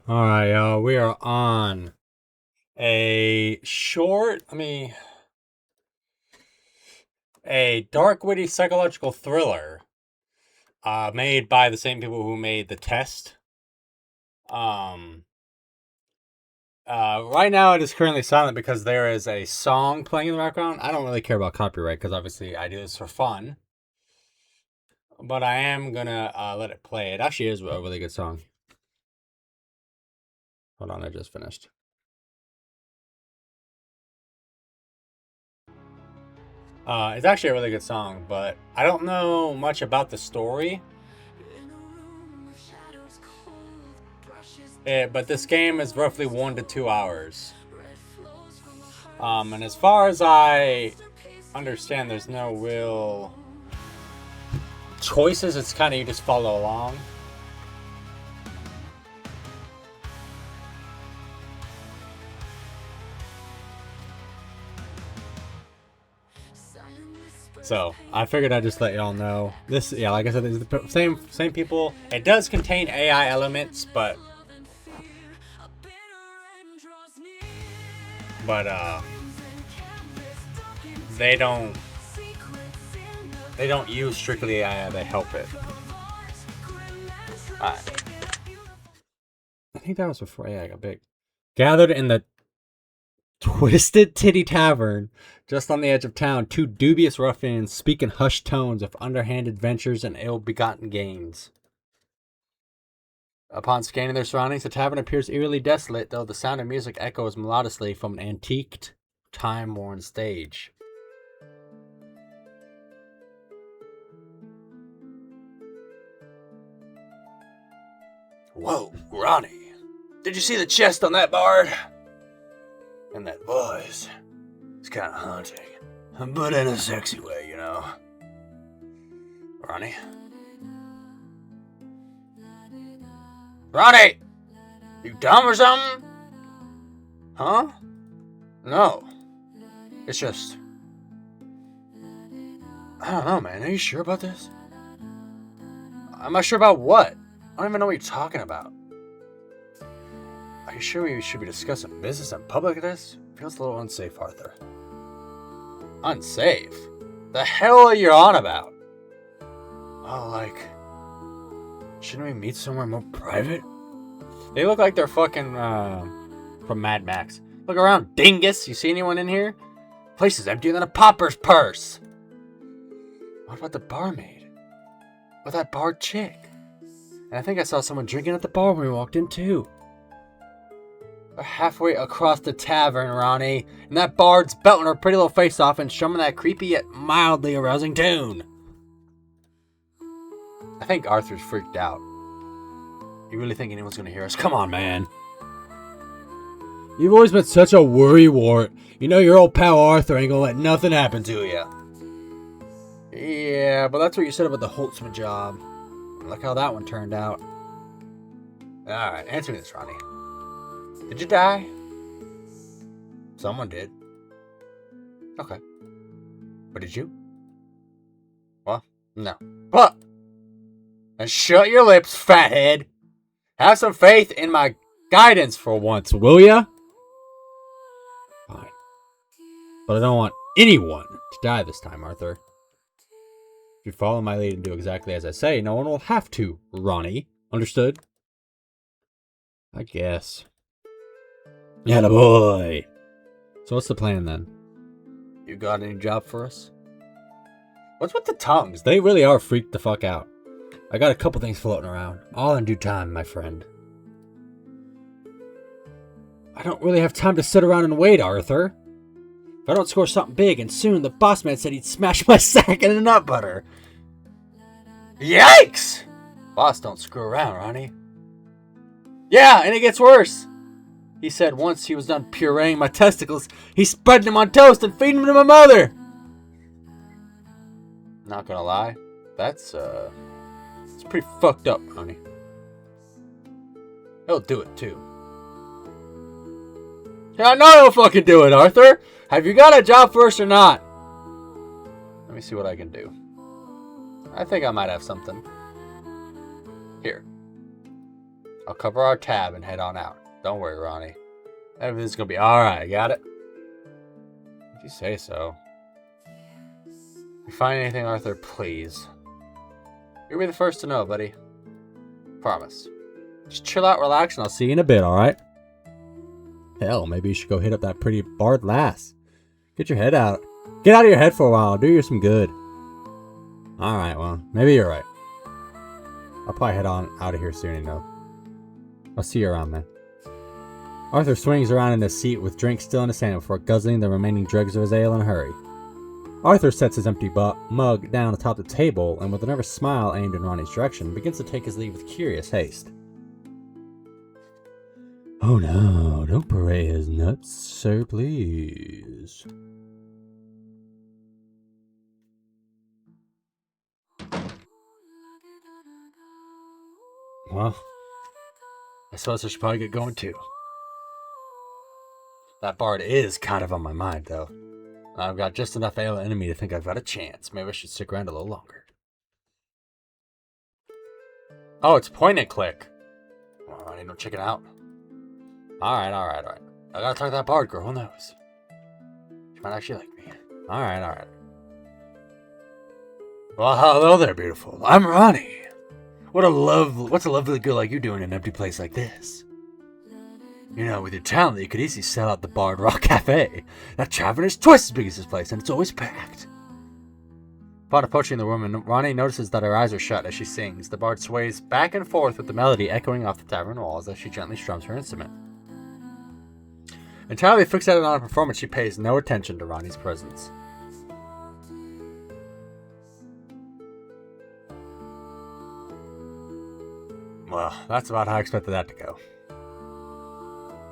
All right, y'all. We are on a short, a dark, witty psychological thriller, made by the same people who made The Test. Um, right now it is currently silent because there is a song playing in the background. I don't really care about copyright because obviously I do this for fun, but I am gonna let it play. It actually is a really good song. Hold on, I just finished. It's actually a really good song, but I don't know much about the story. But this game is roughly 1 to 2 hours. And as far as I understand, there's no real choices. It's kind of you just follow along. So I figured I'd just let y'all know this. Yeah, like I said, it's the same people. It does contain AI elements, but they don't use strictly AI. They help it. Alright. I think that was before AI got big. Gathered in the Twisted Titty Tavern, just on the edge of town, two dubious ruffians speak in hushed tones of underhanded ventures and ill-begotten gains. Upon scanning their surroundings, the tavern appears eerily desolate, though the sound of music echoes melodiously from an antiqued, time-worn stage. Whoa, Ronnie. Did you see the chest on that bard? And that voice. It's kind of haunting. But in a sexy way, you know. Ronnie? Ronnie! You dumb or something? Huh? No. It's just... I don't know, man. Are you sure about this? I'm not sure about what. I don't even know what you're talking about. Are you sure we should be discussing business in public like this? Feels a little unsafe, Arthur. Unsafe? The hell are you on about? Oh, like... Shouldn't we meet somewhere more private? They look like they're fucking, from Mad Max. Look around, dingus! You see anyone in here? Place is emptier than a pauper's purse! What about the barmaid? Or that bar chick? And I think I saw someone drinking at the bar when we walked in, too. We're halfway across the tavern, Ronnie, and that bard's belting her pretty little face off and strumming that creepy yet mildly arousing tune. I think Arthur's freaked out. You really think anyone's gonna hear us? Come on, man. You've always been such a worrywart. You know your old pal Arthur ain't gonna let nothing happen to you. Yeah, but that's what you said about the Holtzman job. Look how that one turned out. Alright, answer me this, Ronnie. Did you die? Someone did. Okay. But did you? Well, no. But! And shut your lips, fathead! Have some faith in my guidance for once, will ya? Fine. But I don't want anyone to die this time, Arthur. If you follow my lead and do exactly as I say, no one will have to, Ronnie. Understood? I guess. Yatta boy. So what's the plan then? You got any job for us? What's with the tongues? They really are freaked the fuck out. I got a couple things floating around. All in due time, my friend. I don't really have time to sit around and wait, Arthur. If I don't score something big, and soon the boss man said he'd smash my sack in a nut butter. Yikes! Boss don't screw around, Ronnie. Yeah, and it gets worse. He said once he was done pureeing my testicles, he's spreading them on toast and feeding them to my mother. Not gonna lie, it's pretty fucked up, Ronnie. He'll do it too. Yeah, I know he'll fucking do it, Arthur. Have you got a job for us or not? Let me see what I can do. I think I might have something. Here. I'll cover our tab and head on out. Don't worry, Ronnie. Everything's gonna be alright, got it? If you say so. If you find anything, Arthur, please. You'll be the first to know, buddy. Promise. Just chill out, relax, and I'll see you in a bit, alright? Hell, maybe you should go hit up that pretty Bard lass. Get your head out. Get out of your head for a while. Do you some good. Alright, well, maybe you're right. I'll probably head on out of here soon, you know. I'll see you around, man. Arthur swings around in his seat with drink still in his hand before guzzling the remaining dregs of his ale in a hurry. Arthur sets his empty mug down atop the table and with a nervous smile aimed in Ronnie's direction, begins to take his leave with curious haste. Oh no, don't parade his nuts, sir, please. Well, I suppose I should probably get going too. That Bard is kind of on my mind, though. I've got just enough ale in me to think I've got a chance. Maybe I should stick around a little longer. Oh, it's point and click. Oh, I need no chicken out. Alright. I gotta talk to that Bard girl, who knows? She might actually like me. Alright. Well, hello there, beautiful. I'm Ronnie. What's a lovely girl like you doing in an empty place like this? You know, with your talent, you could easily sell out the Bard Rock Cafe. That tavern is twice as big as this place, and it's always packed. Upon approaching the woman, Ronnie notices that her eyes are shut as she sings. The Bard sways back and forth with the melody echoing off the tavern walls as she gently strums her instrument. Entirely fixated on her performance, she pays no attention to Ronnie's presence. Well, that's about how I expected that to go.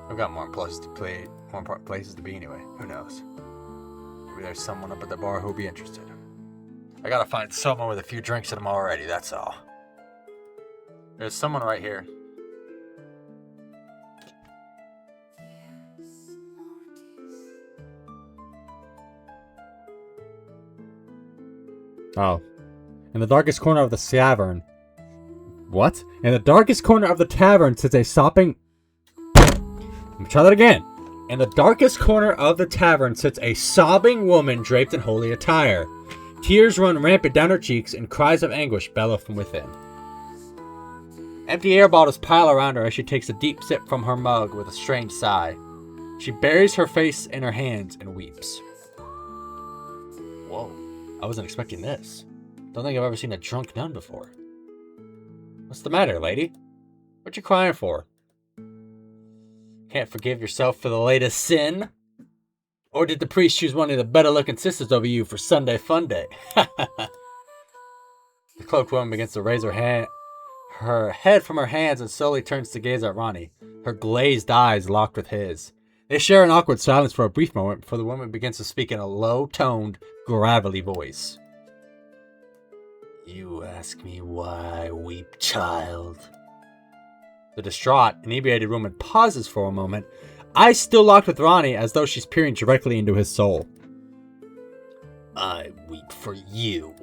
I've got more important places to be anyway. Who knows? Maybe there's someone up at the bar who'll be interested. I gotta find someone with a few drinks in them already, that's all. There's someone right here. Oh. In the darkest corner of the tavern. What? In the darkest corner of the tavern sits a sopping... Let me try that again. In the darkest corner of the tavern sits a sobbing woman draped in holy attire. Tears run rampant down her cheeks and cries of anguish bellow from within. Empty air bottles pile around her as she takes a deep sip from her mug with a strange sigh. She buries her face in her hands and weeps. Whoa, I wasn't expecting this. Don't think I've ever seen a drunk nun before. What's the matter, lady? What you crying for? Can't forgive yourself for the latest sin? Or did the priest choose one of the better-looking sisters over you for Sunday fun day? The cloaked woman begins to raise her head from her hands and slowly turns to gaze at Ronnie, her glazed eyes locked with his. They share an awkward silence for a brief moment before the woman begins to speak in a low-toned, gravelly voice. You ask me why I weep, child? The distraught, inebriated woman pauses for a moment, eyes still locked with Ronnie as though she's peering directly into his soul. I weep for you.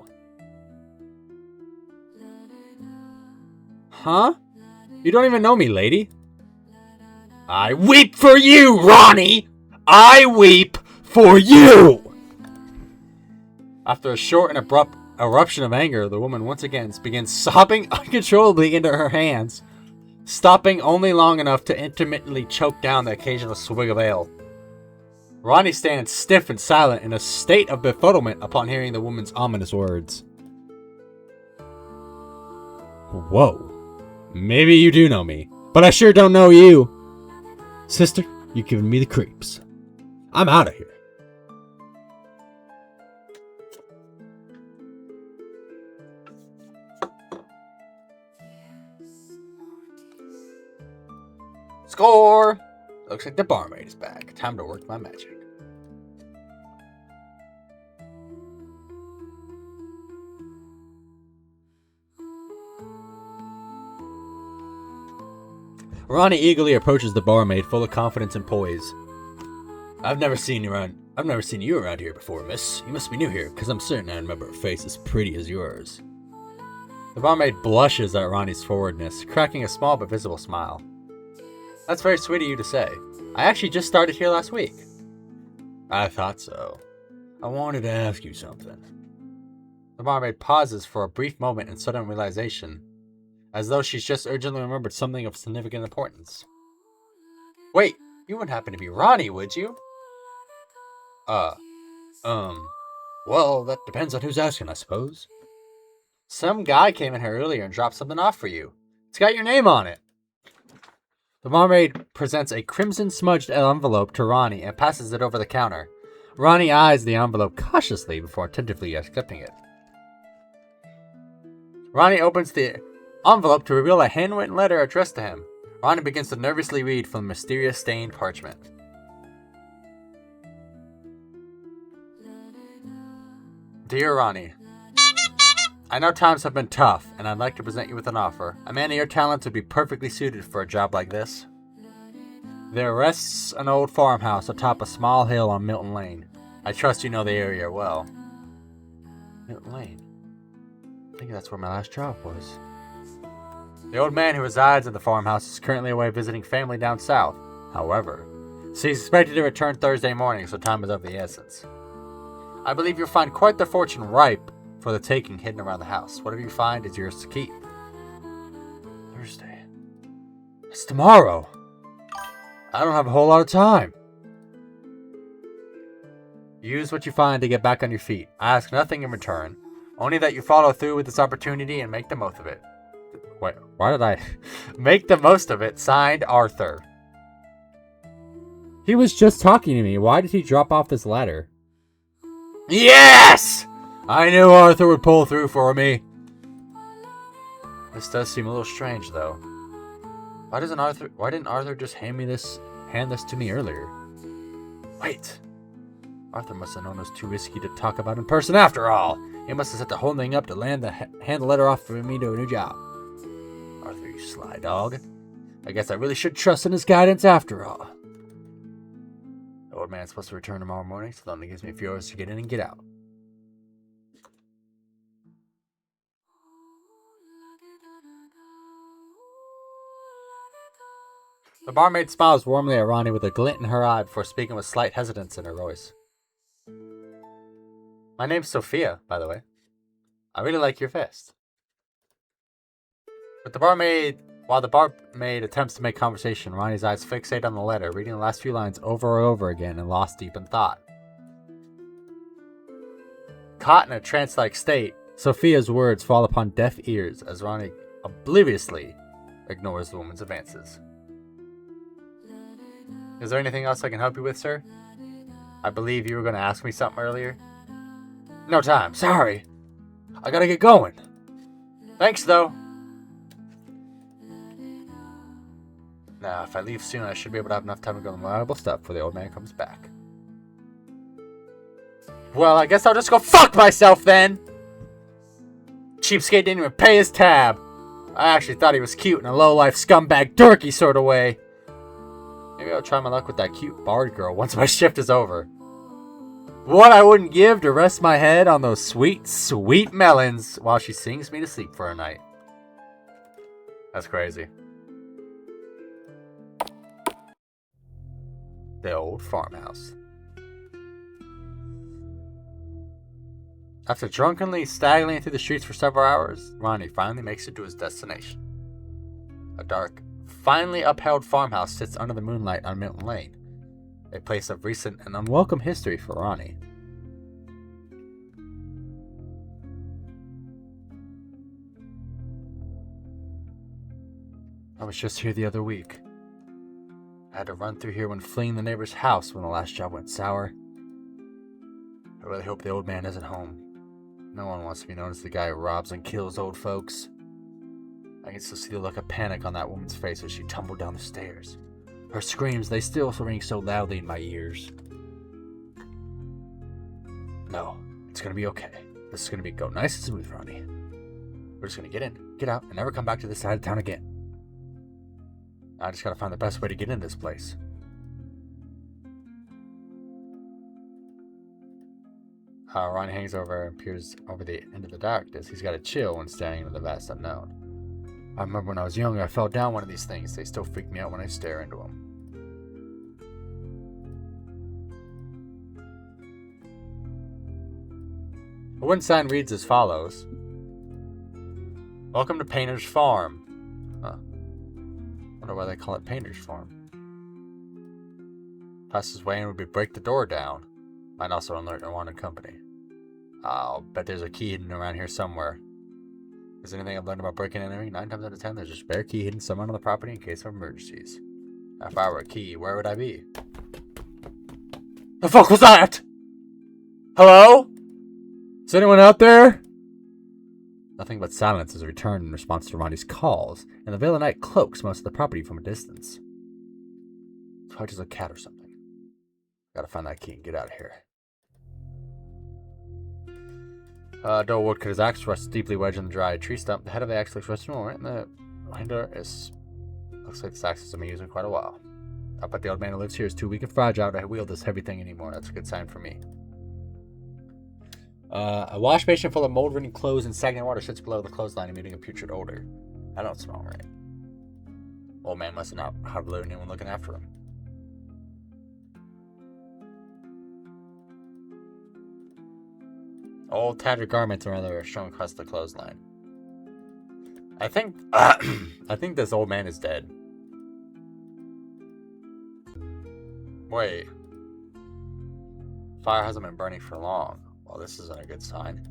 Huh? You don't even know me, lady. I weep for you, Ronnie! I weep for you! After a short and abrupt eruption of anger, the woman once again begins sobbing uncontrollably into her hands, stopping only long enough to intermittently choke down the occasional swig of ale. Ronnie stands stiff and silent in a state of befuddlement upon hearing the woman's ominous words. Whoa. Maybe you do know me, but I sure don't know you. Sister, you've given me the creeps. I'm out of here. Score! Looks like the barmaid is back. Time to work my magic. Ronnie eagerly approaches the barmaid, full of confidence and poise. I've never seen you around here before, miss. You must be new here, because I'm certain I remember a face as pretty as yours. The barmaid blushes at Ronnie's forwardness, cracking a small but visible smile. That's very sweet of you to say. I actually just started here last week. I thought so. I wanted to ask you something. The barmaid pauses for a brief moment in sudden realization, as though she's just urgently remembered something of significant importance. Wait, you wouldn't happen to be Ronnie, would you? Well, that depends on who's asking, I suppose. Some guy came in here earlier and dropped something off for you. It's got your name on it. The barmaid presents a crimson-smudged envelope to Ronnie and passes it over the counter. Ronnie eyes the envelope cautiously before attentively accepting it. Ronnie opens the envelope to reveal a handwritten letter addressed to him. Ronnie begins to nervously read from the mysterious stained parchment. Dear Ronnie, I know times have been tough, and I'd like to present you with an offer. A man of your talents would be perfectly suited for a job like this. There rests an old farmhouse atop a small hill on Milton Lane. I trust you know the area well. Milton Lane? I think that's where my last job was. The old man who resides in the farmhouse is currently away visiting family down south. However, he's expected to return Thursday morning, so time is of the essence. I believe you'll find quite the fortune ripe for the taking hidden around the house. Whatever you find is yours to keep. Thursday. It's tomorrow. I don't have a whole lot of time. Use what you find to get back on your feet. I ask nothing in return. Only that you follow through with this opportunity and make the most of it. Wait, why did I... Make the most of it. Signed, Arthur. He was just talking to me. Why did he drop off this letter? Yes! I knew Arthur would pull through for me. This does seem a little strange, though. Why didn't Arthur just hand this to me earlier? Wait. Arthur must have known it was too risky to talk about in person after all. He must have set the whole thing up to hand the letter off for me to a new job. Arthur, you sly dog. I guess I really should trust in his guidance after all. The old man's supposed to return tomorrow morning, so that only gives me a few hours to get in and get out. The barmaid smiles warmly at Ronnie with a glint in her eye before speaking with slight hesitance in her voice. My name's Sophia, by the way. I really like your vest. While the barmaid attempts to make conversation, Ronnie's eyes fixate on the letter, reading the last few lines over and over again and lost deep in thought. Caught in a trance-like state, Sophia's words fall upon deaf ears as Ronnie obliviously ignores the woman's advances. Is there anything else I can help you with, sir? I believe you were going to ask me something earlier. No time. Sorry. I gotta get going. Thanks, though. Now, if I leave soon, I should be able to have enough time to go to the valuable stuff before the old man comes back. Well, I guess I'll just go fuck myself then! Cheapskate didn't even pay his tab. I actually thought he was cute in a low-life scumbag dorky sort of way. Maybe I'll try my luck with that cute bard girl once my shift is over. What I wouldn't give to rest my head on those sweet, sweet melons while she sings me to sleep for a night. That's crazy. The old farmhouse. After drunkenly staggering through the streets for several hours, Ronnie finally makes it to his destination. A dark, finely upheld farmhouse sits under the moonlight on Milton Lane, a place of recent and unwelcome history for Ronnie. I was just here the other week. I had to run through here when fleeing the neighbor's house when the last job went sour. I really hope the old man isn't home. No one wants to be known as the guy who robs and kills old folks. I can still see the look of panic on that woman's face as she tumbled down the stairs. Her screams, they still ring so loudly in my ears. No, it's gonna be okay. This is gonna go nice and smooth, Ronnie. We're just gonna get in, get out, and never come back to this side of town again. I just gotta find the best way to get in this place. Ronnie hangs over and peers over the end of the darkness. He's got a chill when staring into the vast unknown. I remember when I was younger, I fell down one of these things. They still freak me out when I stare into them. The one sign reads as follows. Welcome to Painter's Farm. Huh. Wonder why they call it Painter's Farm. Fastest way in would be break the door down. Might also alert unwanted company. I'll bet there's a key hidden around here somewhere. Is there anything I've learned about breaking and entering? 9 times out of 10, there's a spare key hidden somewhere on the property in case of emergencies. If I were a key, where would I be? The fuck was that? Hello? Is anyone out there? Nothing but silence is returned in response to Ronnie's calls, and the veil of night cloaks most of the property from a distance. It's probably just a cat or something. Gotta find that key and get out of here. Door woodcutter's axe rests deeply wedged in the dry tree stump. The head of the axe looks resting right in the hinder is. Looks like this axe has been used in quite a while. I bet the old man who lives here is too weak and fragile to wield this heavy thing anymore. That's a good sign for me. A wash basin full of mold-ridden clothes and stagnant water sits below the clothesline, emitting a putrid odor. That don't smell right. Old man must not have anyone looking after him. Old tattered garments and leather are shown across the clothesline. I think this old man is dead. Wait. Fire hasn't been burning for long. Well, this isn't a good sign.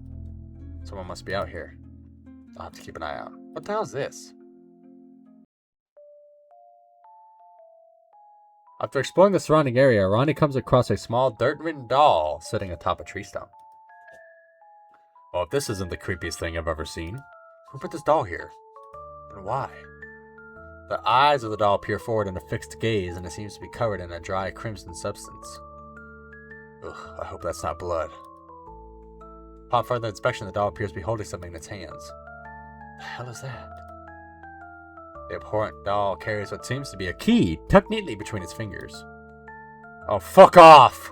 Someone must be out here. I'll have to keep an eye out. What the hell is this? After exploring the surrounding area, Ronnie comes across a small dirt-ridden doll sitting atop a tree stump. Well, if this isn't the creepiest thing I've ever seen, who put this doll here? And why? The eyes of the doll peer forward in a fixed gaze, and it seems to be covered in a dry crimson substance. Ugh, I hope that's not blood. Upon further inspection, the doll appears to be holding something in its hands. The hell is that? The abhorrent doll carries what seems to be a key, tucked neatly between its fingers. Oh, fuck off!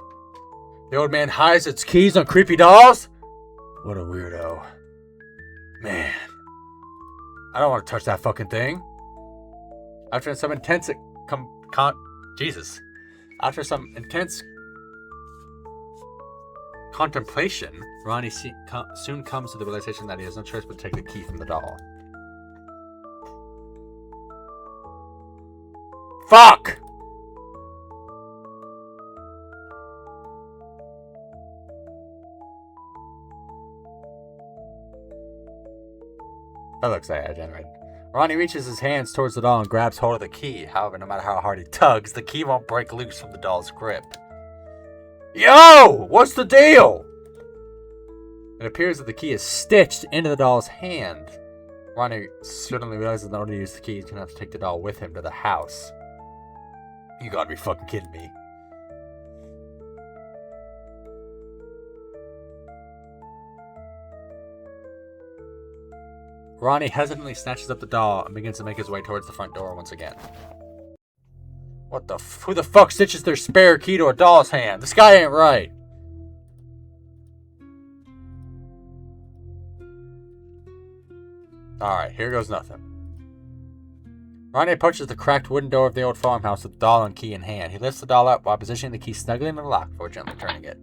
The old man hides its keys on creepy dolls? What a weirdo. Man. I don't want to touch that fucking thing. After some intense contemplation, Ronnie soon comes to the realization that he has no choice but to take the key from the doll. Fuck! That looks like I generated. Ronnie reaches his hands towards the doll and grabs hold of the key. However, no matter how hard he tugs, the key won't break loose from the doll's grip. Yo! What's the deal? It appears that the key is stitched into the doll's hand. Ronnie suddenly realizes that in order to use the key, he's going to have to take the doll with him to the house. You gotta be fucking kidding me. Ronnie hesitantly snatches up the doll and begins to make his way towards the front door once again. What the who the fuck stitches their spare key to a doll's hand? This guy ain't right. Alright, here goes nothing. Ronnie approaches the cracked wooden door of the old farmhouse with the doll and key in hand. He lifts the doll up while positioning the key snugly in the lock before gently turning it.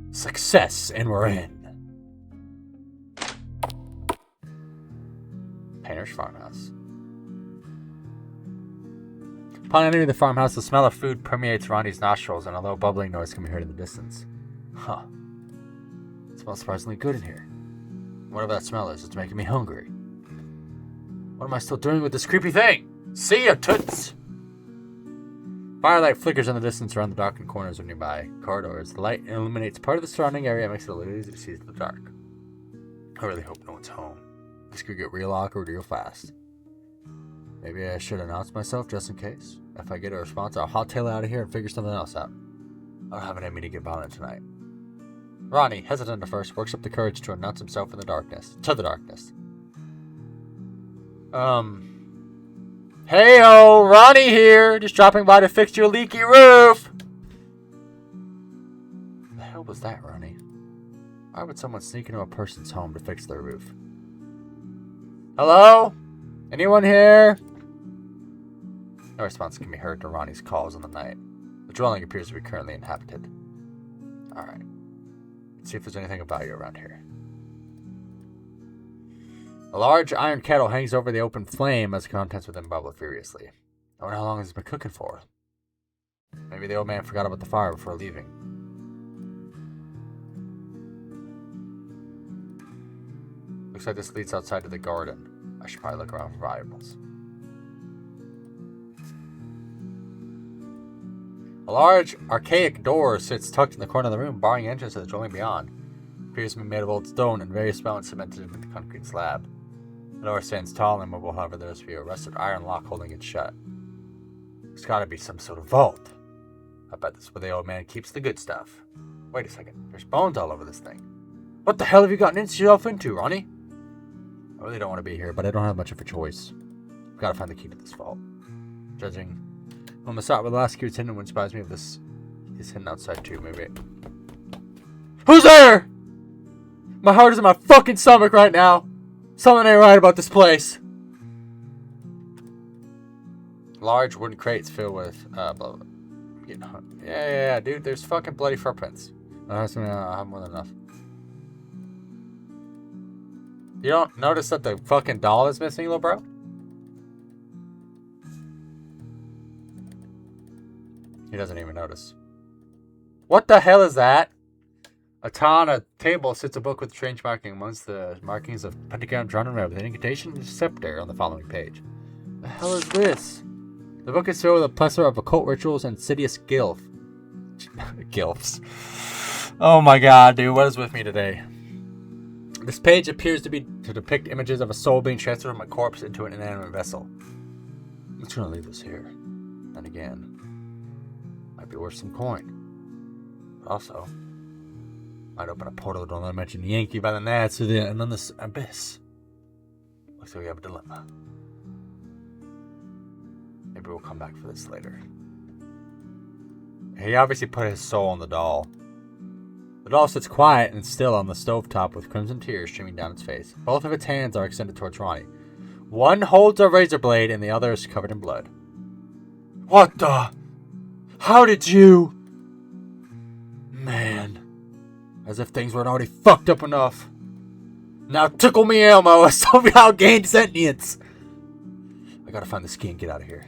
Success, and we're in. Painter's farmhouse. Upon entering the farmhouse, the smell of food permeates Ronnie's nostrils, and a low bubbling noise can be heard in the distance. Huh. It smells surprisingly good in here. Whatever that smell is, it's making me hungry. What am I still doing with this creepy thing? See ya, toots! Firelight flickers in the distance around the darkened corners of nearby corridors. The light illuminates part of the surrounding area and makes it a little easy to see in the dark. I really hope no one's home. This could get real awkward real fast. Maybe I should announce myself just in case. If I get a response, I'll hightail out of here and figure something else out. I don't have it in me to get violent tonight. Ronnie, hesitant at first, works up the courage to announce himself in the darkness. To the darkness. Hey-o, Ronnie here! Just dropping by to fix your leaky roof! The hell was that, Ronnie? Why would someone sneak into a person's home to fix their roof? Hello? Anyone here? No response can be heard to Ronnie's calls in the night. The dwelling appears to be currently inhabited. Alright. Let's see if there's anything of value around here. A large iron kettle hangs over the open flame as the contents within bubble furiously. I wonder how long it's been cooking for. Maybe the old man forgot about the fire before leaving. Looks like this leads outside to the garden. I should probably look around for valuables. A large, archaic door sits tucked in the corner of the room, barring entrance to the dwelling beyond. It appears to be made of old stone and various mounts cemented into the concrete slab. The door stands tall and immobile, however, there is to be a rusted iron lock holding it shut. There's gotta be some sort of vault. I bet this is where the old man keeps the good stuff. Wait a second, there's bones all over this thing. What the hell have you gotten yourself into, Ronnie? I really don't want to be here, but I don't have much of a choice. I've gotta find the key to this vault. Judging on the start with the last key hidden, wouldn't surprise me if this is hidden outside too, maybe. Who's there? My heart is in my fucking stomach right now. Something ain't right about this place. Large wooden crates filled with, blah, blah. Yeah, dude, there's fucking bloody footprints. I have more than enough. You don't notice that the fucking doll is missing, little bro? He doesn't even notice. What the hell is that? On a table sits a book with strange marking amongst the markings of pentagram drawn in red with an incantation and a scepter on the following page. The hell is this? The book is filled with a plethora of occult rituals and insidious gilfs. Oh my god, dude, what is with me today? This page appears to depict images of a soul being transferred from a corpse into an inanimate vessel. I'm just gonna leave this here. Then again, might be worth some coin. But also, might open a portal to another mention Yankee by the Nats to the another abyss. Looks like we have a dilemma. Maybe we'll come back for this later. He obviously put his soul on the doll. The doll sits quiet and still on the stovetop with crimson tears streaming down its face. Both of its hands are extended towards Ronnie. One holds a razor blade and the other is covered in blood. What the? How did you? Man. As if things weren't already fucked up enough. Now tickle me Elmo has somehow gained sentience. I gotta find this key and get out of here.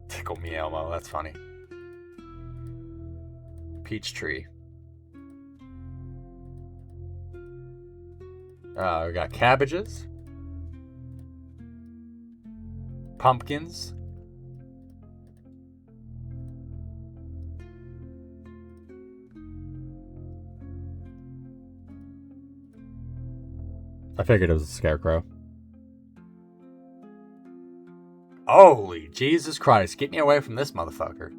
Tickle me Elmo, that's funny. Peach tree. We got cabbages. Pumpkins. I figured it was a scarecrow. Holy Jesus Christ, get me away from this motherfucker.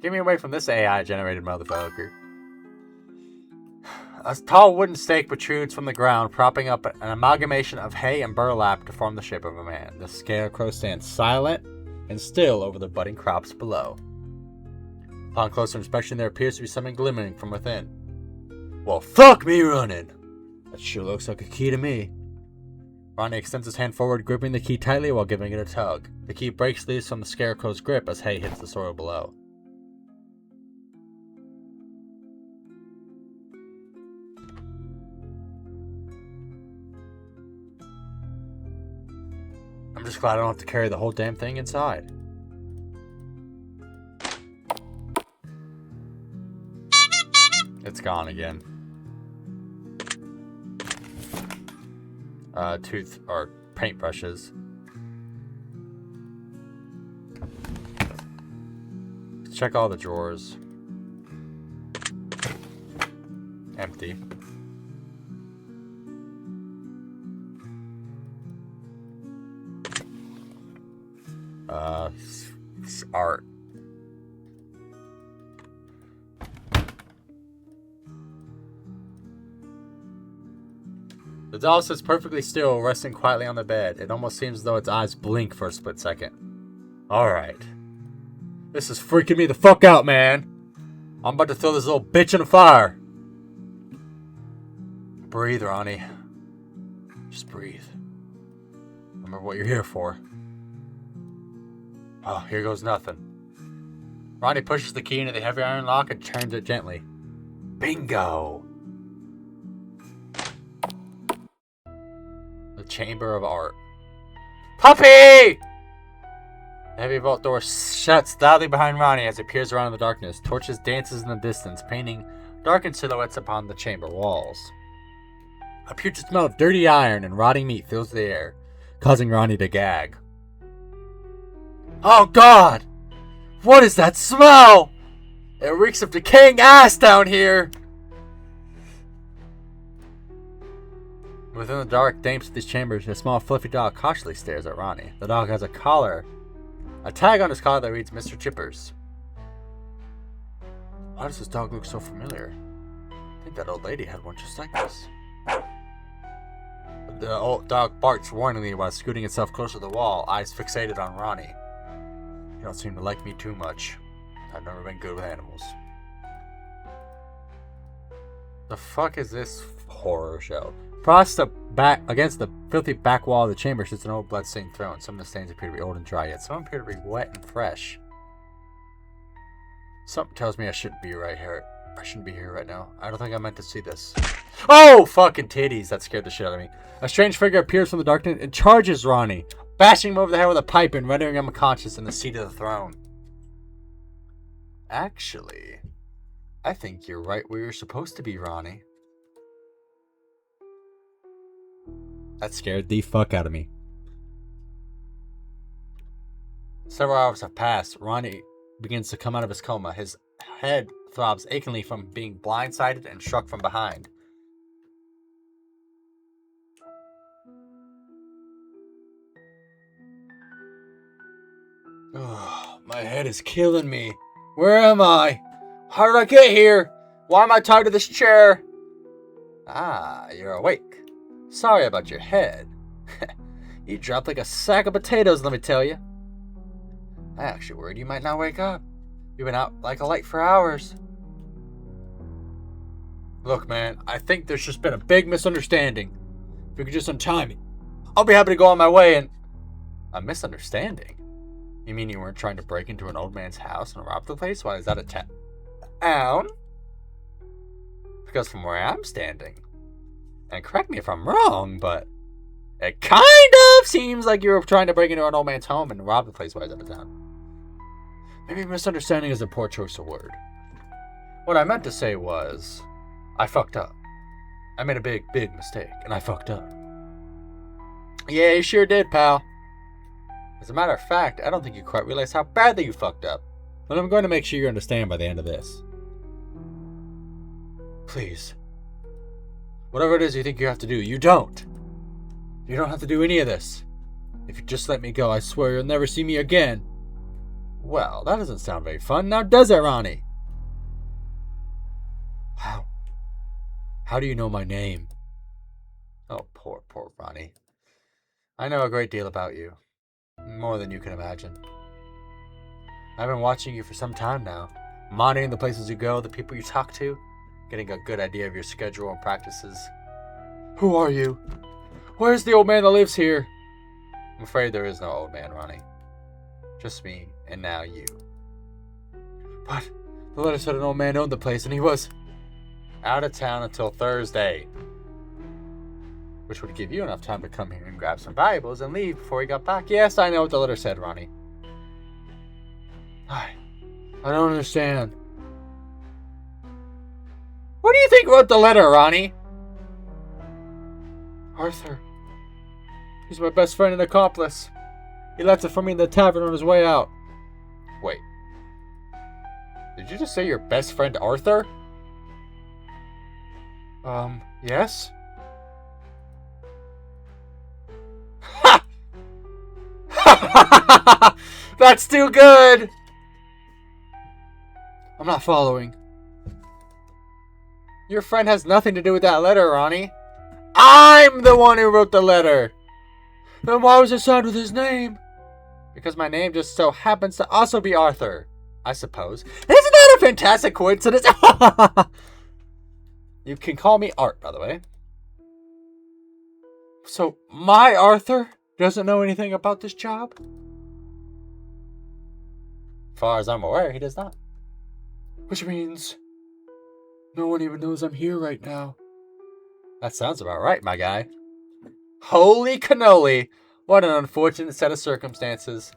Get me away from this AI-generated motherfucker. A tall wooden stake protrudes from the ground, propping up an amalgamation of hay and burlap to form the shape of a man. The scarecrow stands silent and still over the budding crops below. Upon closer inspection, there appears to be something glimmering from within. Well, fuck me running! That sure looks like a key to me. Ronnie extends his hand forward, gripping the key tightly while giving it a tug. The key breaks loose from the scarecrow's grip as hay hits the soil below. I'm just glad I don't have to carry the whole damn thing inside. It's gone again. Tooth or paintbrushes. Let's check all the drawers. Empty. Art. The doll sits perfectly still, resting quietly on the bed. It almost seems as though its eyes blink for a split second. Alright. This is freaking me the fuck out, man. I'm about to throw this little bitch in the fire. Breathe, Ronnie. Just breathe. Remember what you're here for. Oh, here goes nothing. Ronnie pushes the key into the heavy iron lock and turns it gently. Bingo! The Chamber of Art. Puppy! The heavy vault door shuts loudly behind Ronnie as he peers around in the darkness. Torches dances in the distance, painting darkened silhouettes upon the chamber walls. A putrid smell of dirty iron and rotting meat fills the air, causing Ronnie to gag. Oh God! What is that smell? It reeks of decaying ass down here! Within the dark damps of these chambers, a small fluffy dog cautiously stares at Ronnie. The dog has a tag on his collar that reads Mr. Chippers. Why does this dog look so familiar? I think that old lady had one just like this. The old dog barks warningly while scooting itself closer to the wall, eyes fixated on Ronnie. You don't seem to like me too much. I've never been good with animals. The fuck is this horror show? Across the back, against the filthy back wall of the chamber sits an old blood-stained throne. Some of the stains appear to be old and dry, yet some appear to be wet and fresh. Something tells me I shouldn't be right here. I shouldn't be here right now. I don't think I meant to see this. Oh, fucking titties! That scared the shit out of me. A strange figure appears from the darkness and charges Ronnie, bashing him over the head with a pipe and rendering him unconscious in the seat of the throne. Actually, I think you're right where you're supposed to be, Ronnie. That scared the fuck out of me. Several hours have passed. Ronnie begins to come out of his coma. His head throbs achingly from being blindsided and struck from behind. Oh, my head is killing me. Where am I? How did I get here? Why am I tied to this chair? Ah, you're awake. Sorry about your head. You dropped like a sack of potatoes, let me tell you. I actually worried you might not wake up. You've been out like a light for hours. Look, man, I think there's just been a big misunderstanding. If you could just untie me, I'll be happy to go on my way. And a misunderstanding? You mean you weren't trying to break into an old man's house and rob the place? Why is that a town? Because from where I'm standing, and correct me if I'm wrong, but it kind of seems like you were trying to break into an old man's home and rob the place. Why is that a town? Maybe misunderstanding is a poor choice of word. What I meant to say was, I fucked up. I made a big mistake, and I fucked up. Yeah, you sure did, pal. As a matter of fact, I don't think you quite realize how badly you fucked up. But I'm going to make sure you understand by the end of this. Please. Whatever it is you think you have to do, you don't. You don't have to do any of this. If you just let me go, I swear you'll never see me again. Well, that doesn't sound very fun, now does it, Ronnie? How do you know my name? Oh, poor Ronnie. I know a great deal about you. More than you can imagine. I've been watching you for some time now, monitoring the places you go, the people you talk to, getting a good idea of your schedule and practices. Who are you? Where's the old man that lives here? I'm afraid there is no old man, Ronnie. Just me, and now you. But the letter said an old man owned the place, and he was out of town until Thursday. Which would give you enough time to come here and grab some valuables and leave before he got back. Yes, I know what the letter said, Ronnie. I don't understand. What do you think wrote the letter, Ronnie? Arthur. He's my best friend and accomplice. He left it for me in the tavern on his way out. Wait. Did you just say your best friend Arthur? Yes? Ha! That's too good! I'm not following. Your friend has nothing to do with that letter, Ronnie. I'm the one who wrote the letter! Then why was it signed with his name? Because my name just so happens to also be Arthur, I suppose. Isn't that What a fantastic coincidence. You can call me Art, by the way. So, my Arthur doesn't know anything about this job? As far as I'm aware, he does not. Which means no one even knows I'm here right now. That sounds about right, my guy. Holy cannoli! What an unfortunate set of circumstances.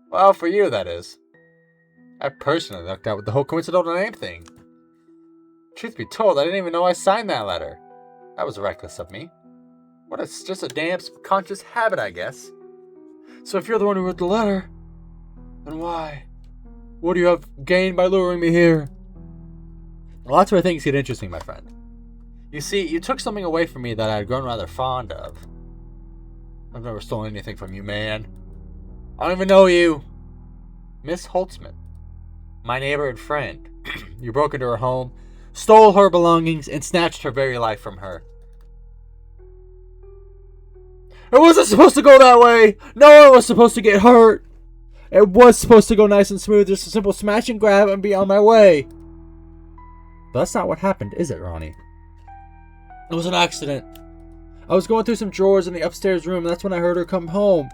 Well, for you, that is. I personally lucked out with the whole coincidental name thing. Truth be told, I didn't even know I signed that letter. That was reckless of me. It's just a damn subconscious habit, I guess. So if you're the one who wrote the letter, then why? What do you have gained by luring me here? Well, that's where things get interesting, my friend. You see, you took something away from me that I had grown rather fond of. I've never stolen anything from you, man. I don't even know you. Miss Holtzman. My neighbor and friend. You broke into her home, stole her belongings, and snatched her very life from her. It wasn't supposed to go that way! No one was supposed to get hurt! It was supposed to go nice and smooth, just a simple smash and grab and be on my way. But that's not what happened, is it, Ronnie? It was an accident. I was going through some drawers in the upstairs room, and that's when I heard her come home.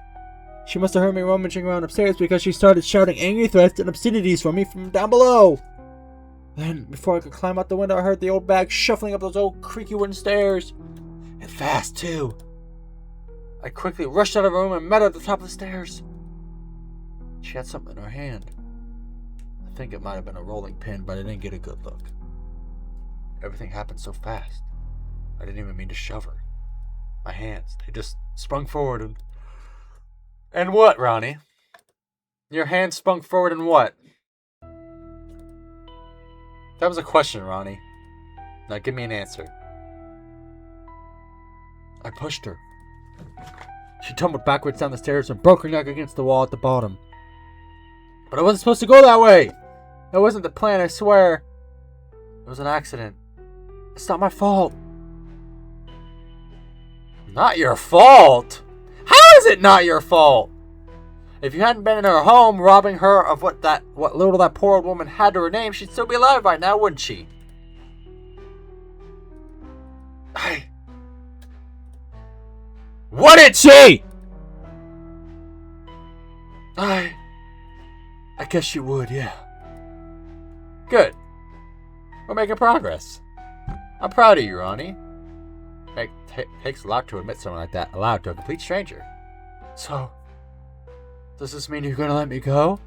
She must have heard me rummaging around upstairs because she started shouting angry threats and obscenities from me from down below. Then, before I could climb out the window, I heard the old bag shuffling up those old creaky wooden stairs. And fast, too. I quickly rushed out of the room and met her at the top of the stairs. She had something in her hand. I think it might have been a rolling pin, but I didn't get a good look. Everything happened so fast. I didn't even mean to shove her. My hands, they just sprung forward and... And what, Ronnie? Your hands sprung forward and what? That was a question, Ronnie. Now give me an answer. I pushed her. She tumbled backwards down the stairs and broke her neck against the wall at the bottom. But I wasn't supposed to go that way! That wasn't the plan, I swear. It was an accident. It's not my fault. Not your fault? How is it not your fault? If you hadn't been in her home robbing her of what little that poor old woman had to her name, she'd still be alive right now, wouldn't she? Wouldn't she? I guess you would, yeah. Good. We're making progress. I'm proud of you, Ronnie. It takes a lot to admit something like that aloud to a complete stranger. So, does this mean you're going to let me go?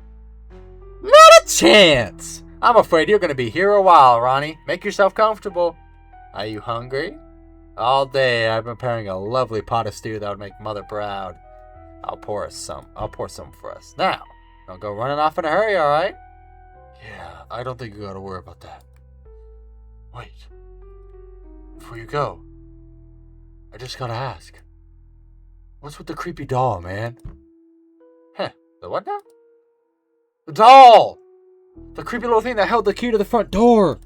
Not a chance! I'm afraid you're going to be here a while, Ronnie. Make yourself comfortable. Are you hungry? All day I've been preparing a lovely pot of stew that would make Mother proud. I'll pour some for us. Now, don't go running off in a hurry, alright? Yeah, I don't think you gotta worry about that. Wait. Before you go, I just gotta ask. What's with the creepy doll, man? Huh, the what now? The doll! The creepy little thing that held the key to the front door!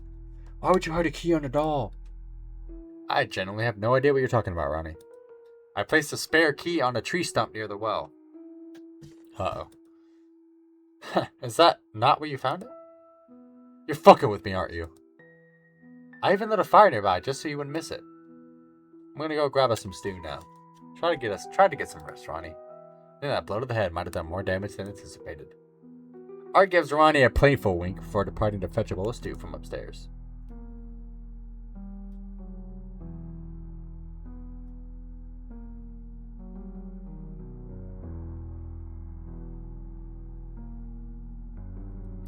Why would you hide a key on a doll? I genuinely have no idea what you're talking about, Ronnie. I placed a spare key on a tree stump near the well. Uh-oh. Is that not where you found it? You're fucking with me, aren't you? I even lit a fire nearby just so you wouldn't miss it. I'm gonna go grab us some stew now. Try to get some rest, Ronnie. I think that blow to the head might have done more damage than anticipated. Art gives Ronnie a playful wink before departing to fetch a bowl of stew from upstairs.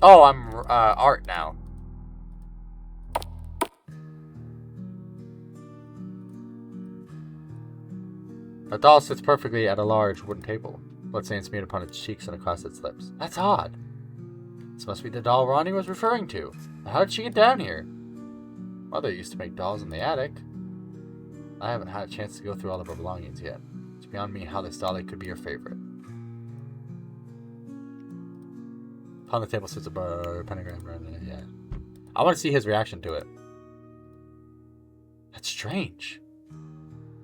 Oh, I'm Art now. A doll sits perfectly at a large wooden table, bloodstains smeared upon its cheeks and across its lips. That's odd. This must be the doll Ronnie was referring to. How did she get down here? Mother used to make dolls in the attic. I haven't had a chance to go through all of her belongings yet. It's beyond me how this dolly could be your favorite. Upon the table sits a pentagram. Yeah. I want to see his reaction to it. That's strange.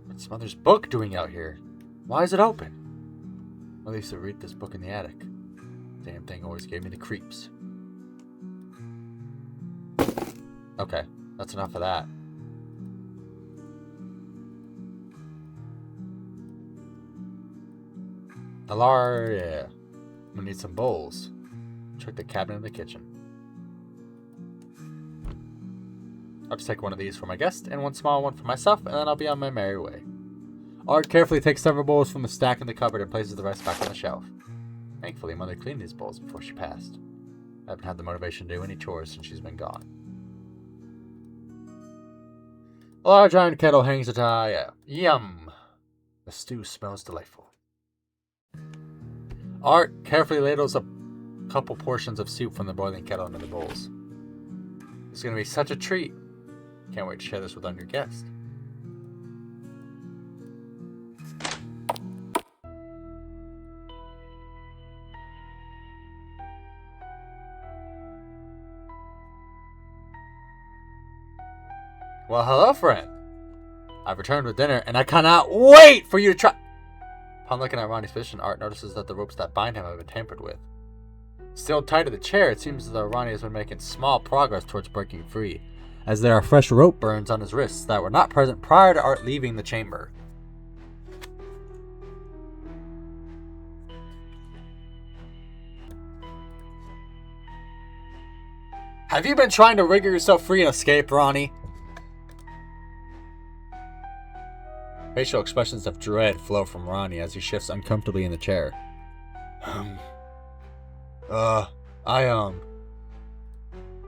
What's Mother's book doing out here? Why is it open? Mother used to read this book in the attic. Damn thing always gave me the creeps. Okay, that's enough of that. Alar, yeah. We need some bowls. Check the cabinet in the kitchen. I'll just take one of these for my guest and one small one for myself, and then I'll be on my merry way. Art carefully takes several bowls from the stack in the cupboard and places the rest back on the shelf. Thankfully, Mother cleaned these bowls before she passed. I haven't had the motivation to do any chores since she's been gone. A large iron kettle hangs atop. Yum! The stew smells delightful. Art carefully ladles a couple portions of soup from the boiling kettle into the bowls. It's going to be such a treat. Can't wait to share this with our new guest. Well, hello, friend. I've returned with dinner, and I cannot wait for you to try. Upon looking at Ronnie's position, Art notices that the ropes that bind him have been tampered with. Still tied to the chair, it seems as though Ronnie has been making small progress towards breaking free, as there are fresh rope burns on his wrists that were not present prior to Art leaving the chamber. Have you been trying to wriggle yourself free and escape, Ronnie? Facial expressions of dread flow from Ronnie as he shifts uncomfortably in the chair.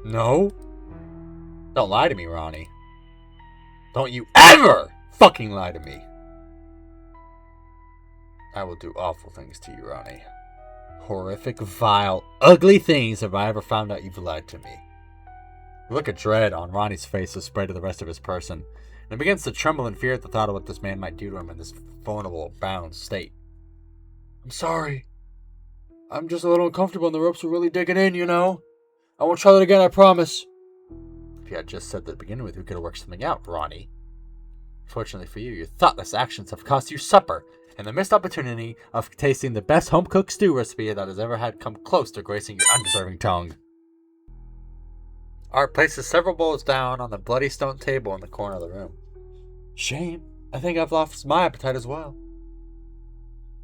No? Don't lie to me, Ronnie. Don't you ever fucking lie to me. I will do awful things to you, Ronnie. Horrific, vile, ugly things if I ever found out you've lied to me. The look of dread on Ronnie's face is spread to the rest of his person, and he begins to tremble in fear at the thought of what this man might do to him in this vulnerable, bound state. I'm sorry. I'm just a little uncomfortable and the ropes are really digging in, you know? I won't try that again, I promise. If you had just said that to begin with, we could have worked something out, Ronnie. Fortunately for you, your thoughtless actions have cost you supper, and the missed opportunity of tasting the best home-cooked stew recipe that has ever had come close to gracing your undeserving tongue. Art places several bowls down on the bloody stone table in the corner of the room. Shame. I think I've lost my appetite as well.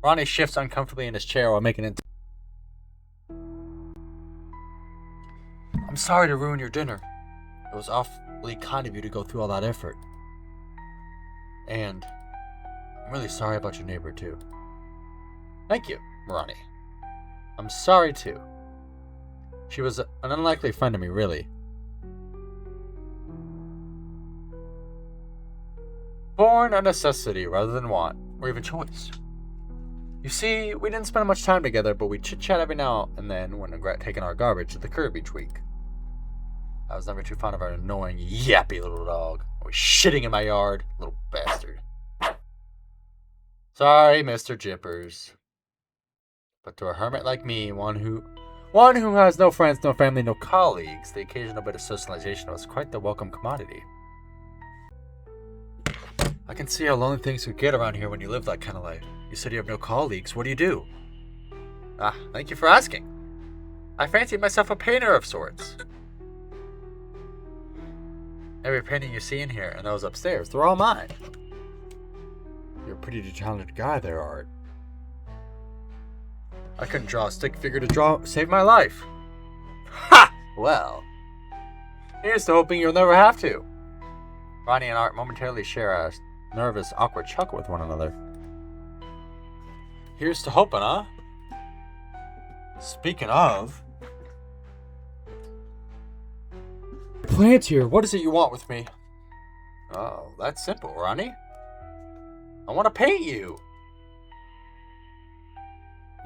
Ronnie shifts uncomfortably in his chair while making it. I'm sorry to ruin your dinner. It was awfully kind of you to go through all that effort. And I'm really sorry about your neighbor, too. Thank you, Ronnie. I'm sorry, too. She was an unlikely friend to me, really. Born a necessity rather than want, or even choice. You see, we didn't spend much time together, but we chit-chat every now and then when taking our garbage to the curb each week. I was never too fond of our annoying, yappy little dog. Always shitting in my yard, little bastard. Sorry, Mr. Jippers. But to a hermit like me, one who has no friends, no family, no colleagues, the occasional bit of socialization was quite the welcome commodity. I can see how lonely things could get around here when you live that kind of life. You said you have no colleagues. What do you do? Thank you for asking. I fancy myself a painter of sorts. Every painting you see in here and those upstairs, they're all mine. You're a pretty talented guy there, Art. I couldn't draw a stick figure to save my life. Ha! Well, here's to hoping you'll never have to. Ronnie and Art momentarily share a nervous, awkward chuckle with one another. Here's to hoping, huh? Speaking of... Plants here. What is it you want with me? Oh, that's simple, Ronnie. I want to paint you.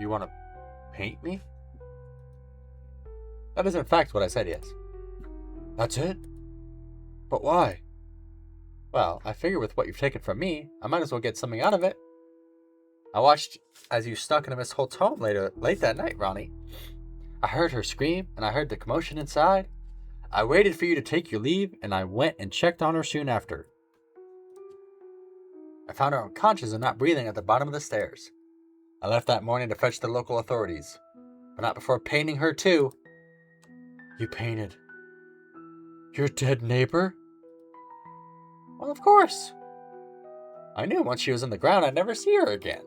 You want to paint me? That is in fact what I said, yes. That's it? But why? Well, I figure with what you've taken from me, I might as well get something out of it. I watched as you snuck into Miss Holt's home late that night, Ronnie. I heard her scream, and I heard the commotion inside. I waited for you to take your leave, and I went and checked on her soon after. I found her unconscious and not breathing at the bottom of the stairs. I left that morning to fetch the local authorities, but not before painting her too. You painted Your dead neighbor? Well, of course. I knew once she was in the ground I'd never see her again.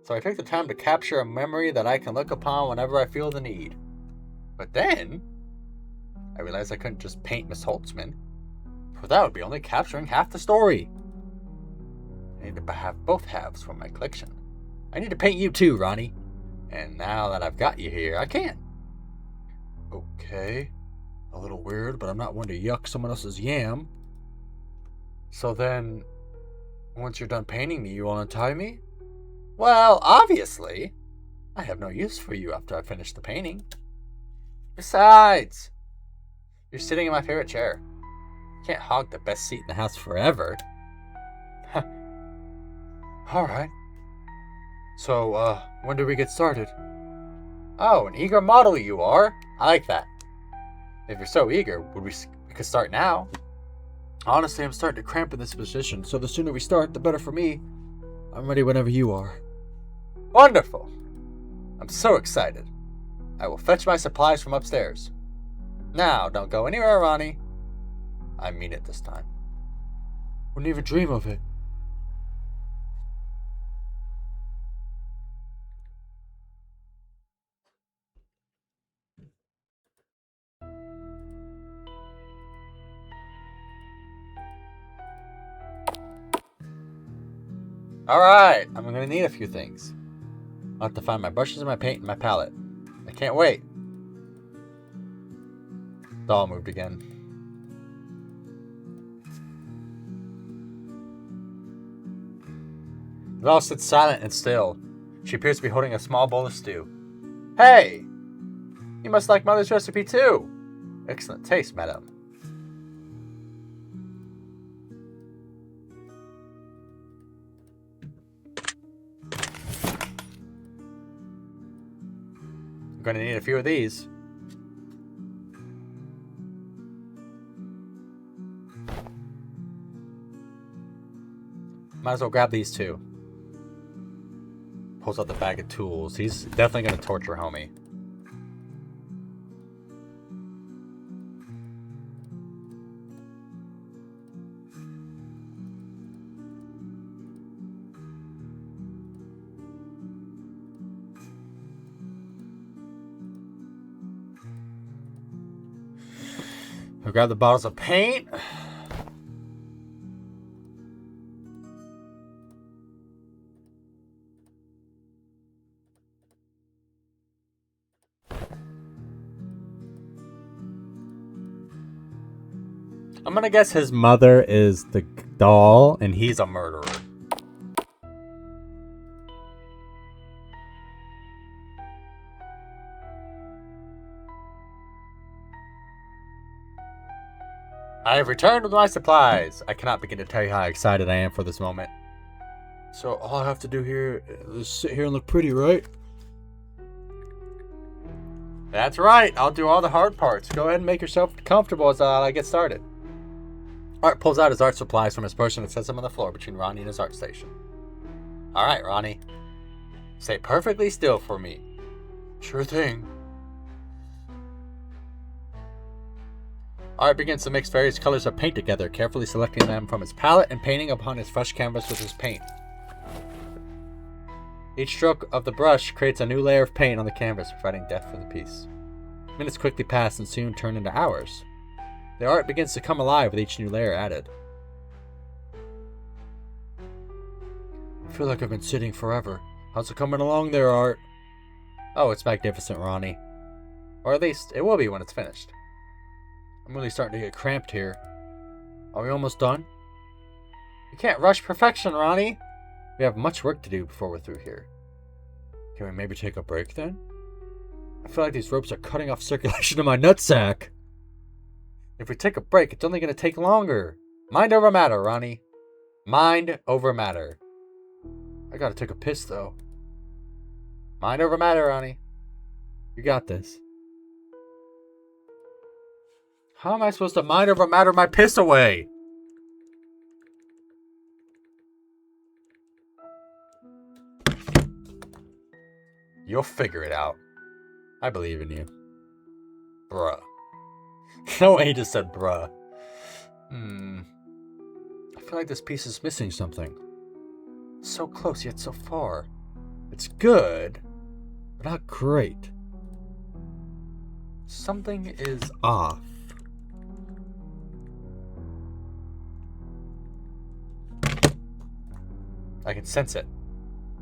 So I took the time to capture a memory that I can look upon whenever I feel the need. But then, I realized I couldn't just paint Miss Holtzman, for that would be only capturing half the story. I need to have both halves for my collection. I need to paint you too, Ronnie. And now that I've got you here, I can. Okay. A little weird, but I'm not one to yuck someone else's yam. So then, once you're done painting me, you will untie me? Well, obviously. I have no use for you after I finish the painting. Besides, you're sitting in my favorite chair. You can't hog the best seat in the house forever. Alright. So, when do we get started? Oh, an eager model you are. I like that. If you're so eager, we could start now. Honestly, I'm starting to cramp in this position, so the sooner we start, the better for me. I'm ready whenever you are. Wonderful. I'm so excited. I will fetch my supplies from upstairs. Now, don't go anywhere, Ronnie. I mean it this time. Wouldn't even dream of it. Alright, I'm gonna need a few things. I'll have to find my brushes and my paint and my palette. I can't wait. Doll moved again. The doll sits silent and still. She appears to be holding a small bowl of stew. Hey! You must like Mother's recipe too! Excellent taste, madam. I'm going to need a few of these. Might as well grab these too. Pulls out the bag of tools. He's definitely going to torture homie. He'll grab the bottles of paint. I'm gonna guess his mother is the doll and he's a murderer. I have returned with my supplies. I cannot begin to tell you how excited I am for this moment. So all I have to do here is sit here and look pretty, right? That's right. I'll do all the hard parts. Go ahead and make yourself comfortable as I get started. Art pulls out his art supplies from his purse and sets them on the floor between Ronnie and his art station. Alright, Ronnie. Stay perfectly still for me. Sure thing. Art begins to mix various colors of paint together, carefully selecting them from his palette and painting upon his fresh canvas with his paint. Each stroke of the brush creates a new layer of paint on the canvas, providing depth for the piece. Minutes quickly pass and soon turn into hours. The art begins to come alive with each new layer added. I feel like I've been sitting forever. How's it coming along there, Art? Oh, it's magnificent, Ronnie. Or at least, it will be when it's finished. I'm really starting to get cramped here. Are we almost done? You can't rush perfection, Ronnie. We have much work to do before we're through here. Can we maybe take a break then? I feel like these ropes are cutting off circulation to my nutsack. If we take a break, it's only going to take longer. Mind over matter, Ronnie. Mind over matter. I gotta take a piss, though. Mind over matter, Ronnie. You got this. How am I supposed to mind over matter my piss away? You'll figure it out. I believe in you. Bruh. No way he just said bruh. I feel like this piece is missing something. So close yet so far. It's good, but not great. Something is off. I can sense it.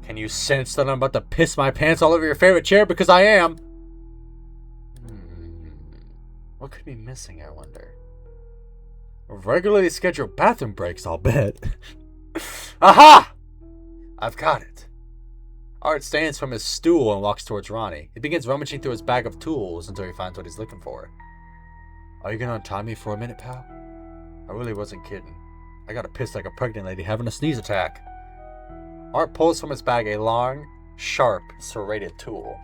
Can you sense that I'm about to piss my pants all over your favorite chair? Because I am. What could be missing, I wonder? Regularly scheduled bathroom breaks, I'll bet. Aha! I've got it. Art stands from his stool and walks towards Ronnie. He begins rummaging through his bag of tools until he finds what he's looking for. Are you gonna untie me for a minute, pal? I really wasn't kidding. I got pissed like a pregnant lady having a sneeze attack. Art pulls from his bag a long, sharp, serrated tool.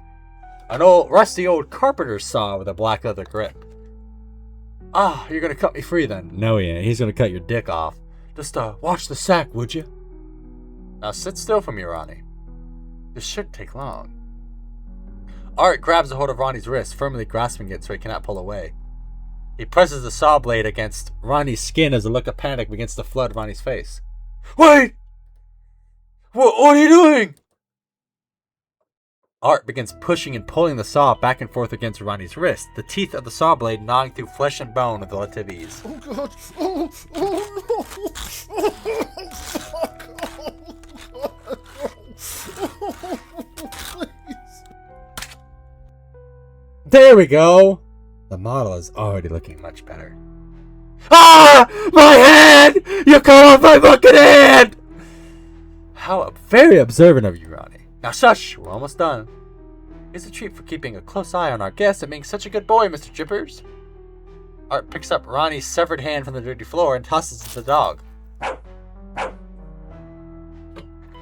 An rusty old carpenter's saw with a black leather grip. Ah, you're gonna cut me free then? No, he ain't. He's gonna cut your dick off. Just, watch the sack, would you? Now sit still for me, Ronnie. This shouldn't take long. Art grabs a hold of Ronnie's wrist, firmly grasping it so he cannot pull away. He presses the saw blade against Ronnie's skin as a look of panic begins to flood Ronnie's face. Wait! What are you doing? Art begins pushing and pulling the saw back and forth against Ronnie's wrist, the teeth of the saw blade gnawing through flesh and bone with relative ease. Oh god! Oh no! Oh, fuck! Oh god! Oh, please! There we go! The model is already looking much better. Ah! My hand! You cut off my fucking hand! How very observant of you, Ronnie. Now shush, we're almost done. It's a treat for keeping a close eye on our guest and being such a good boy, Mr. Jippers. Art picks up Ronnie's severed hand from the dirty floor and tosses it to the dog.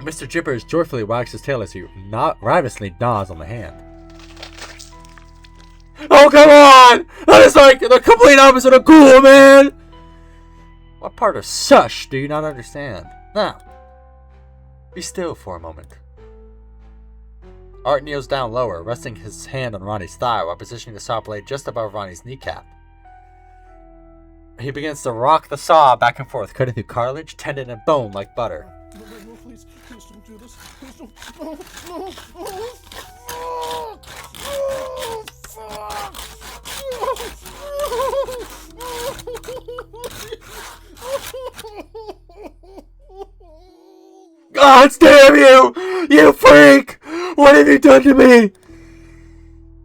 Mr. Jippers joyfully wags his tail as he ravenously gnaws on the hand. Oh, come on! That is like the complete opposite of cool, man! What part of shush do you not understand? Now, be still for a moment. Art kneels down lower, resting his hand on Ronnie's thigh while positioning the saw blade just above Ronnie's kneecap. He begins to rock the saw back and forth, cutting through cartilage, tendon, and bone like butter. No, please don't do this. Please don't. No, no, oh, fuck! God damn you! You freak! What have you done to me?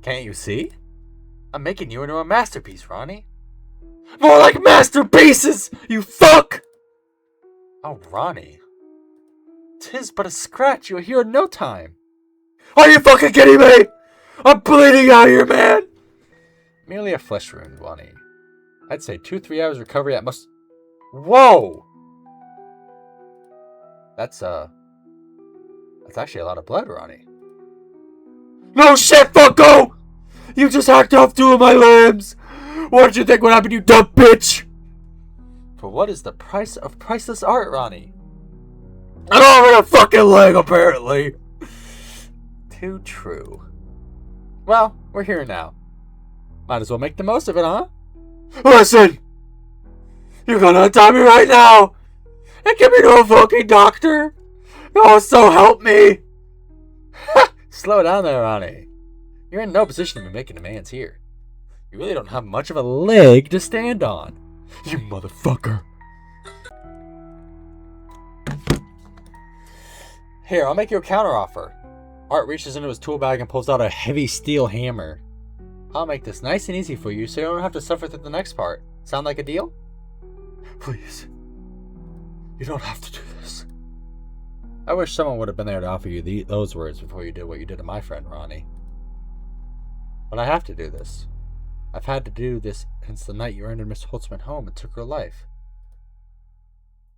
Can't you see? I'm making you into a masterpiece, Ronnie. More like masterpieces, you fuck! Oh, Ronnie. 'Tis but a scratch. You'll heal in no time. Are you fucking kidding me? I'm bleeding out here, man! Merely a flesh wound, Ronnie. I'd say 2-3 hours recovery at most. Whoa! That's actually a lot of blood, Ronnie. No shit, fucko! You just hacked off 2 of my limbs! What did you think would happen, you dumb bitch? For what is the price of priceless art, Ronnie? An arm and a fucking leg, apparently! Too true. Well, we're here now. Might as well make the most of it, huh? Listen! You're gonna untie me right now! And get me to a fucking doctor! Oh, so help me! Slow down there, Ronnie. You're in no position to be making demands here. You really don't have much of a leg to stand on. You motherfucker. Here, I'll make you a counteroffer. Art reaches into his tool bag and pulls out a heavy steel hammer. I'll make this nice and easy for you so you don't have to suffer through the next part. Sound like a deal? Please. You don't have to do this. I wish someone would have been there to offer you those words before you did what you did to my friend, Ronnie. But I have to do this. I've had to do this since the night you entered Miss Holtzman home and took her life.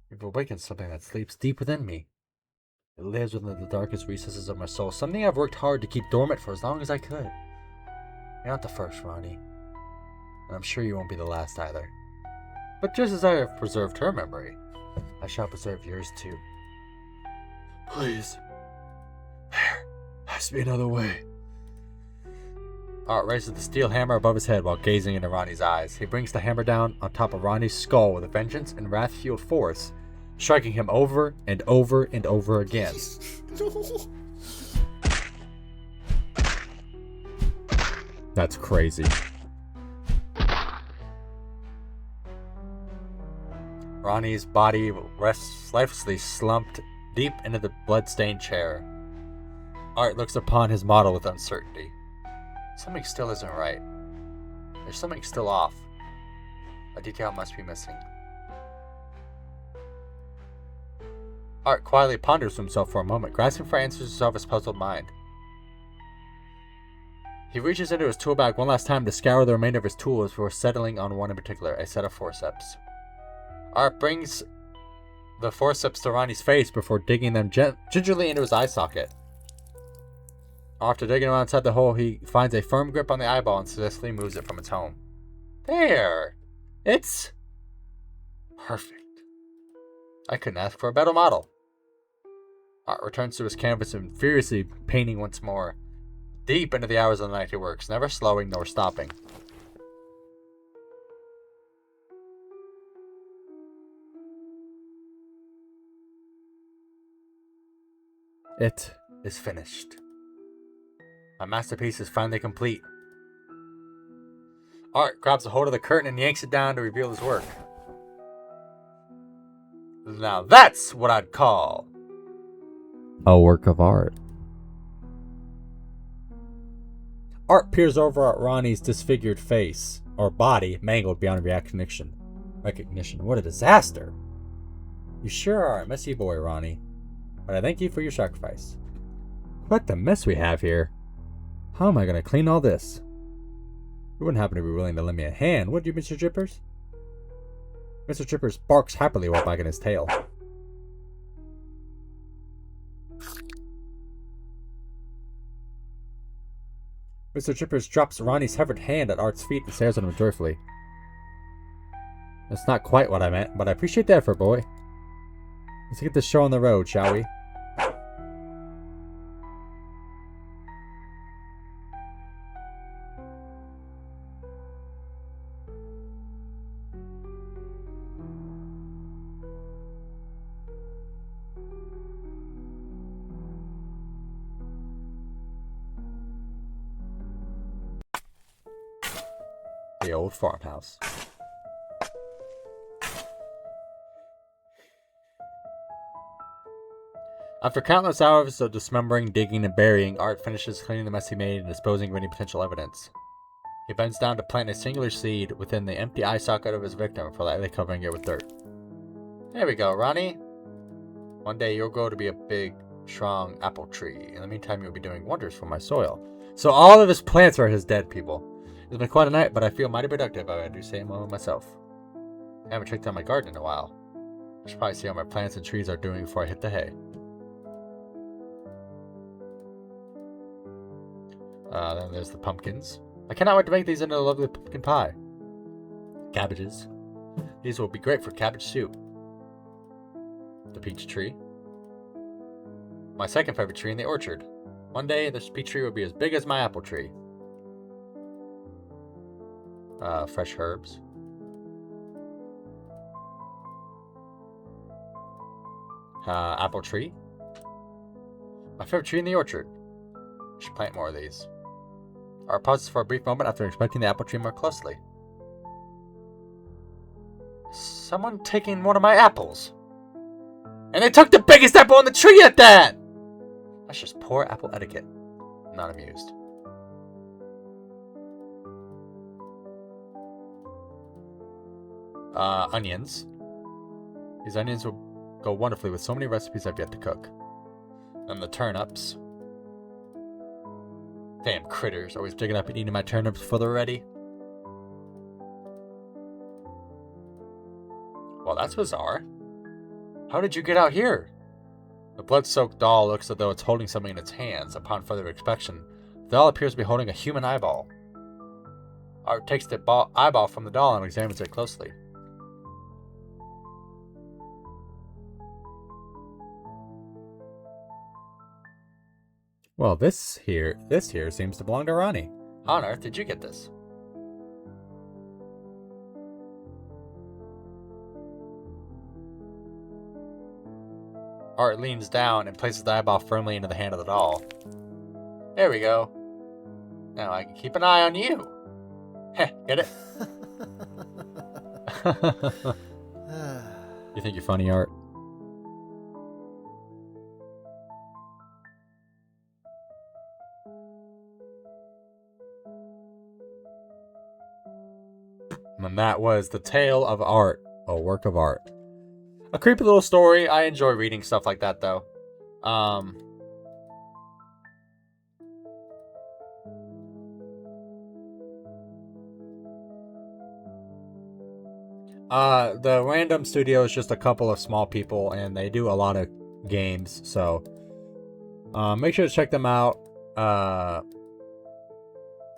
You've awakened something that sleeps deep within me. It lives within the darkest recesses of my soul, something I've worked hard to keep dormant for as long as I could. You're not the first, Ronnie. And I'm sure you won't be the last either. But just as I have preserved her memory, I shall preserve yours too. Please. There has to be another way. Art raises the steel hammer above his head while gazing into Ronnie's eyes. He brings the hammer down on top of Ronnie's skull with a vengeance and wrath-fueled force, striking him over and over and over again. No. That's crazy. Ronnie's body rests lifelessly slumped deep into the blood-stained chair. Art looks upon his model with uncertainty. Something still isn't right. There's something still off. A detail must be missing. Art quietly ponders to himself for a moment, grasping for answers to solve his puzzled mind. He reaches into his tool bag one last time to scour the remainder of his tools before settling on one in particular, a set of forceps. Art brings the forceps to Ronnie's face before digging them gingerly into his eye socket. After digging around inside the hole, he finds a firm grip on the eyeball and successfully moves it from its home. There! It's perfect. I couldn't ask for a better model. Art returns to his canvas and furiously painting once more. Deep into the hours of the night he works, never slowing nor stopping. It is finished. My masterpiece is finally complete. Art grabs a hold of the curtain and yanks it down to reveal his work. Now that's what I'd call a work of art. Art peers over at Ronnie's disfigured face, or body, mangled beyond recognition. What a disaster. You sure are a messy boy, Ronnie. But I thank you for your sacrifice. What the mess we have here. How am I going to clean all this? You wouldn't happen to be willing to lend me a hand, would you, Mr. Chippers? Mr. Chippers barks happily while wagging his tail. Mr. Chippers drops Ronnie's severed hand at Art's feet and stares at him joyfully. That's not quite what I meant, but I appreciate the effort, boy. Let's get this show on the road, shall we? The old farmhouse. After countless hours of dismembering, digging, and burying, Art finishes cleaning the mess he made and disposing of any potential evidence. He bends down to plant a singular seed within the empty eye socket of his victim before lightly covering it with dirt. There we go, Ronnie. One day you'll grow to be a big, strong apple tree. In the meantime, you'll be doing wonders for my soil. So all of his plants are his dead people. It's been quite a night, but I feel mighty productive. I do say so myself. I haven't checked out my garden in a while. I should probably see how my plants and trees are doing before I hit the hay. Then there's the pumpkins. I cannot wait to make these into a lovely pumpkin pie. Cabbages. These will be great for cabbage soup. The peach tree. My second favorite tree in the orchard. One day, this peach tree will be as big as my apple tree. Fresh herbs. Apple tree. My favorite tree in the orchard. I should plant more of these. Art pauses for a brief moment after inspecting the apple tree more closely. Someone taking one of my apples. And they took the biggest apple on the tree at that! That's just poor apple etiquette. I'm not amused. Onions. These onions will go wonderfully with so many recipes I've yet to cook. Then the turnips. Damn critters, always digging up and eating my turnips before they're ready. Well, that's bizarre. How did you get out here? The blood-soaked doll looks as though it's holding something in its hands. Upon further inspection, the doll appears to be holding a human eyeball. Art takes the eyeball from the doll and examines it closely. Well, this here seems to belong to Ronnie. How on earth did you get this? Art leans down and places the eyeball firmly into the hand of the doll. There we go. Now I can keep an eye on you. Heh, get it? You think you're funny, Art? And that was The Tale of Art, a work of art. A creepy little story. I enjoy reading stuff like that, though. The Random Studio is just a couple of small people, and they do a lot of games, so make sure to check them out.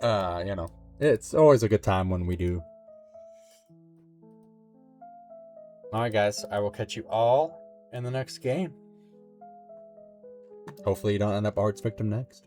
You know, it's always a good time when we do. Alright guys, I will catch you all in the next game. Hopefully you don't end up Art's victim next.